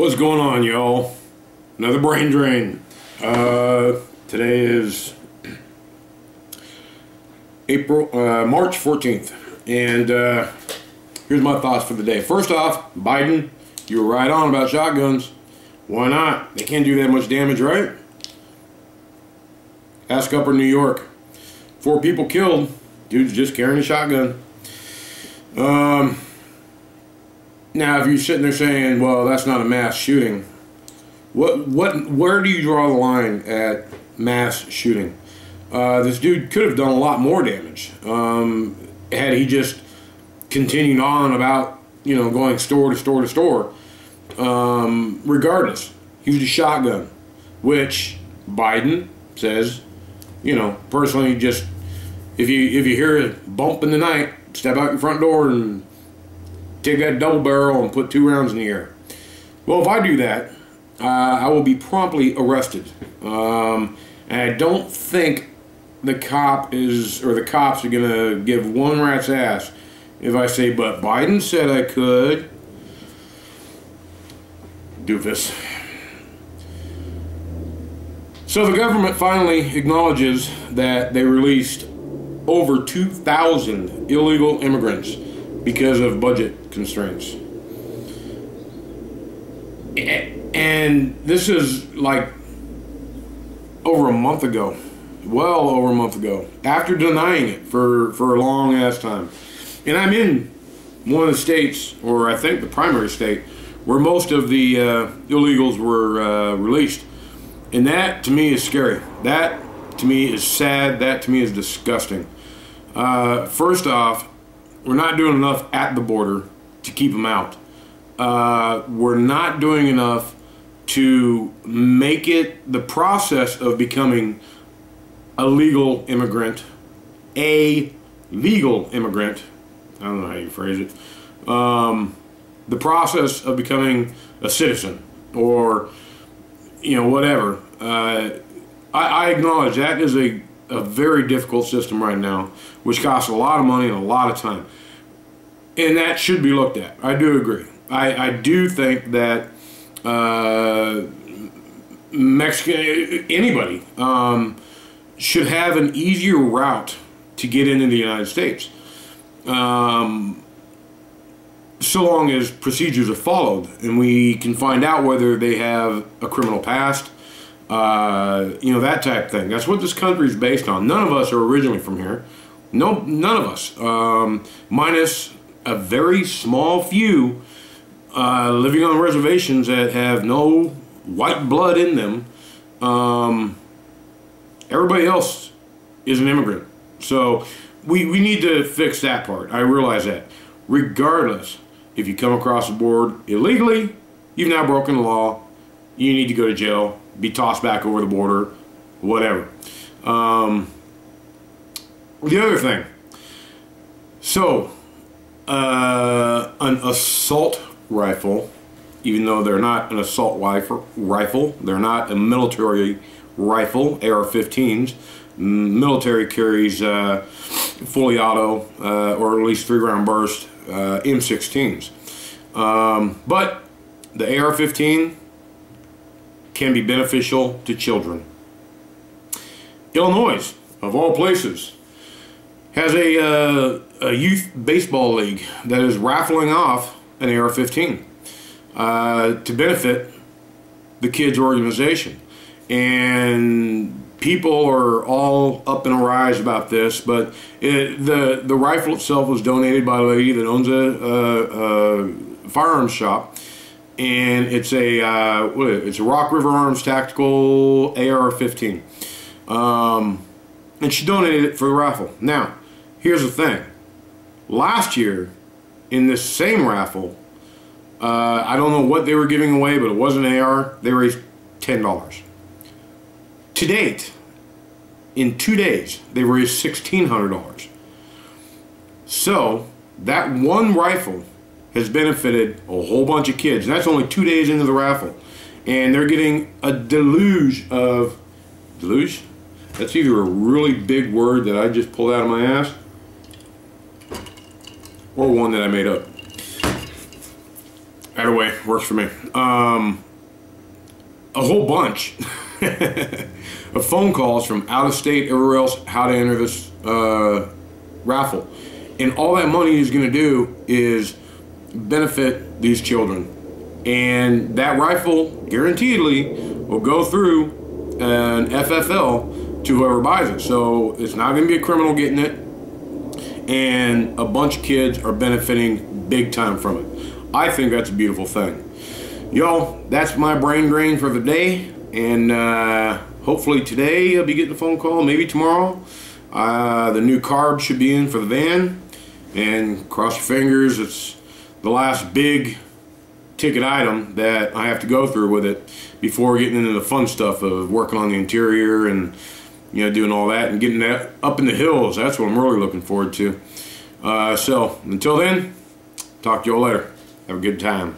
What's going on, y'all? Another brain drain. Today is March 14th, and here's my thoughts for the day. First off, Biden, you were right on about shotguns. Why not? They can't do that much damage, right? Ask Upper New York. 4 people killed. Dude's just carrying a shotgun. Now, if you're sitting there saying, well, that's not a mass shooting, where do you draw the line at mass shooting? This dude could have done a lot more damage had he just continued on about, going store to store to store. Regardless, he used a shotgun, which Biden says, personally, just if you hear a bump in the night, step out your front door and take that double barrel and put 2 rounds in the air. Well, if I do that, I will be promptly arrested. And I don't think the cops are gonna give one rat's ass if I say, but Biden said I could. Doofus. So the government finally acknowledges that they released over 2,000 illegal immigrants because of budget constraints. And this is like over a month ago, well over a month ago, after denying it for a long ass time. And I'm in one of the states, or I think the primary state, where most of the illegals were released. And that to me is scary. That to me is sad. That to me is disgusting. First off, we're not doing enough at the border to keep them out. We're not doing enough to make it the process of becoming a legal immigrant, a legal immigrant, I don't know how you phrase it, the process of becoming a citizen or, whatever. I acknowledge that is a very difficult system right now, which costs a lot of money and a lot of time. And that should be looked at. I do agree. I do think that Mexican, anybody, should have an easier route to get into the United States. So long as procedures are followed and we can find out whether they have a criminal past, that type of thing. That's what this country is based on. None of us are originally from here. No, none of us. Minus a very small few living on reservations that have no white blood in them. Everybody else is an immigrant. So we need to fix that part. I realize that. Regardless, if you come across the board illegally, you've now broken the law. You need to go to jail, be tossed back over the border, whatever. The other thing, so an assault rifle, even though they're not an assault rifle, they're not a military rifle, AR-15s. Military carries fully auto, or at least 3-round burst M16s. But the AR-15 can be beneficial to children. Illinois, of all places, has a youth baseball league that is raffling off an AR-15 to benefit the kids' organization. And people are all up in a rise about this, but the rifle itself was donated by a lady that owns a firearms shop, and it's a Rock River Arms Tactical AR-15, and she donated it for the raffle. Now, here's the thing: last year, in this same raffle, I don't know what they were giving away, but it wasn't an AR. They raised $10. To date, in 2 days, they raised $1,600. So that one rifle has benefited a whole bunch of kids. And that's only 2 days into the raffle. And they're getting a deluge of... Deluge? That's either a really big word that I just pulled out of my ass, or one that I made up. Either way, works for me. A whole bunch of phone calls from out of state, everywhere else, how to enter this raffle. And all that money is going to do is benefit these children. And that rifle, guaranteedly, will go through an FFL to whoever buys it. So it's not going to be a criminal getting it. And a bunch of kids are benefiting big time from it. I think that's a beautiful thing. Yo, that's my brain drain for the day. And hopefully today I'll be getting a phone call, maybe tomorrow. The new carb should be in for the van. And cross your fingers, it's the last big ticket item that I have to go through with it before getting into the fun stuff of working on the interior and, you know, doing all that and getting that up in the hills. That's what I'm really looking forward to. So until then, talk to you all later. Have a good time.